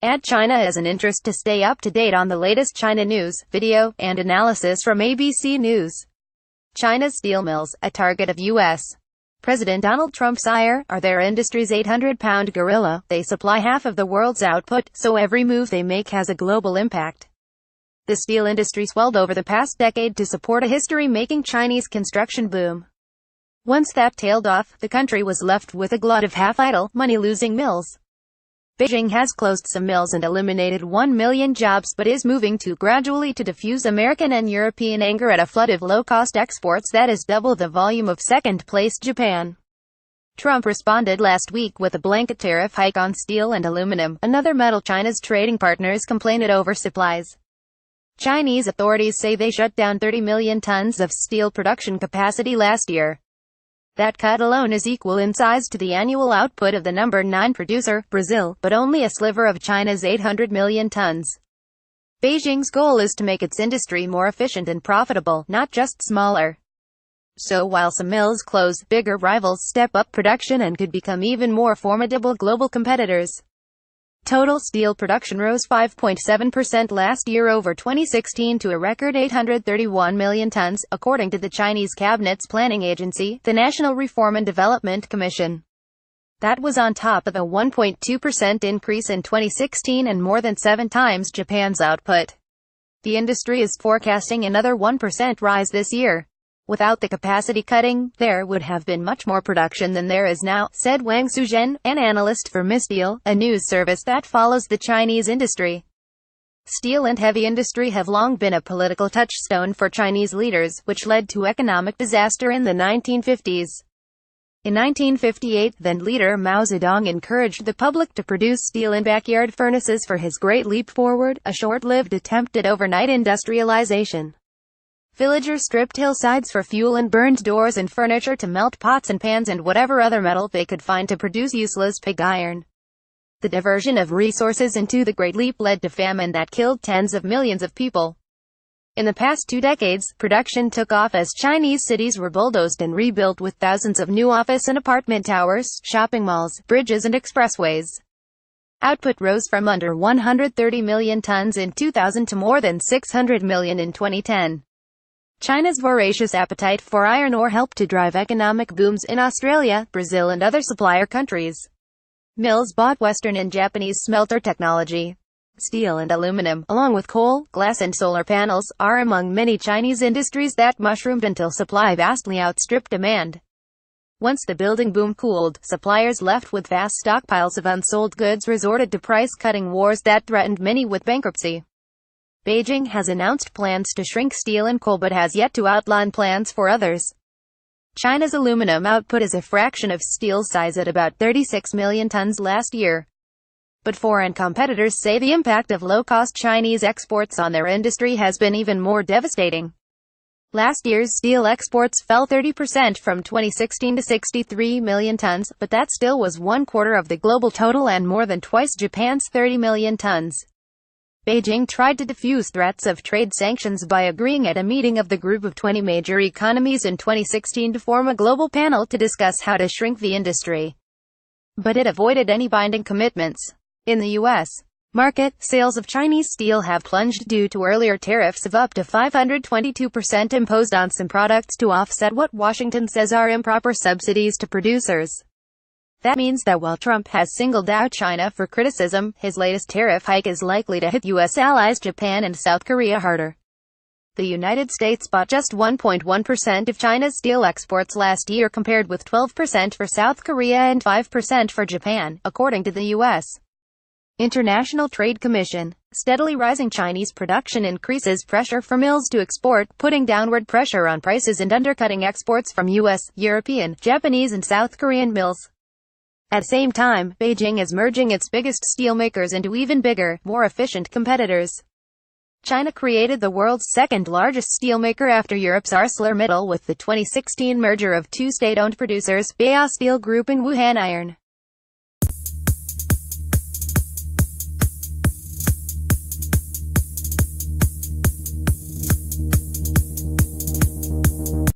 Add China as an interest to stay up to date on the latest China news, video, and analysis from ABC News. China's steel mills, a target of U.S. President Donald Trump's ire, are their industry's 800-pound gorilla. They supply half of the world's output, so every move they make has a global impact. The steel industry swelled over the past decade to support a history-making Chinese construction boom. Once that tailed off, the country was left with a glut of half-idle, money-losing mills. Beijing has closed some mills and eliminated 1 million jobs, but is moving gradually to diffuse American and European anger at a flood of low-cost exports that is double the volume of second-place Japan. Trump responded last week with a blanket tariff hike on steel and aluminum, another metal China's trading partners complain at oversupplies. Chinese authorities say they shut down 30 million tons of steel production capacity last year. That cut alone is equal in size to the annual output of the number 9 producer, Brazil, but only a sliver of China's 800 million tons. Beijing's goal is to make its industry more efficient and profitable, not just smaller. So while some mills close, bigger rivals step up production and could become even more formidable global competitors. Total steel production rose 5.7% last year over 2016 to a record 831 million tons, according to the Chinese cabinet's planning agency, the National Reform and Development Commission. That was on top of a 1.2% increase in 2016 and more than 7 times Japan's output. The industry is forecasting another 1% rise this year. Without the capacity cutting, there would have been much more production than there is now, said Wang Suzhen, an analyst for Missteel, a news service that follows the Chinese industry. Steel and heavy industry have long been a political touchstone for Chinese leaders, which led to economic disaster in the 1950s. In 1958, then leader Mao Zedong encouraged the public to produce steel in backyard furnaces for his Great Leap Forward, a short-lived attempt at overnight industrialization. Villagers stripped hillsides for fuel and burned doors and furniture to melt pots and pans and whatever other metal they could find to produce useless pig iron. The diversion of resources into the Great Leap led to famine that killed tens of millions of people. In the past 2 decades, production took off as Chinese cities were bulldozed and rebuilt with thousands of new office and apartment towers, shopping malls, bridges and expressways. Output rose from under 130 million tons in 2000 to more than 600 million in 2010. China's voracious appetite for iron ore helped to drive economic booms in Australia, Brazil and other supplier countries. Mills bought Western and Japanese smelter technology. Steel and aluminum, along with coal, glass and solar panels, are among many Chinese industries that mushroomed until supply vastly outstripped demand. Once the building boom cooled, suppliers left with vast stockpiles of unsold goods resorted to price-cutting wars that threatened many with bankruptcy. Beijing has announced plans to shrink steel and coal but has yet to outline plans for others. China's aluminum output is a fraction of steel's size at about 36 million tons last year. But foreign competitors say the impact of low-cost Chinese exports on their industry has been even more devastating. Last year's steel exports fell 30% from 2016 to 63 million tons, but that still was 1/4 of the global total and more than twice Japan's 30 million tons. Beijing tried to defuse threats of trade sanctions by agreeing at a meeting of the Group of 20 major economies in 2016 to form a global panel to discuss how to shrink the industry. But it avoided any binding commitments. In the U.S. market, sales of Chinese steel have plunged due to earlier tariffs of up to 522% imposed on some products to offset what Washington says are improper subsidies to producers. That means that while Trump has singled out China for criticism, his latest tariff hike is likely to hit U.S. allies Japan and South Korea harder. The United States bought just 1.1% of China's steel exports last year compared with 12% for South Korea and 5% for Japan, according to the U.S. International Trade Commission. Steadily rising Chinese production increases pressure for mills to export, putting downward pressure on prices and undercutting exports from U.S., European, Japanese and South Korean mills. At the same time, Beijing is merging its biggest steelmakers into even bigger, more efficient competitors. China created the world's second-largest steelmaker after Europe's ArcelorMittal with the 2016 merger of 2 state-owned producers, Beihai Steel Group and Wuhan Iron.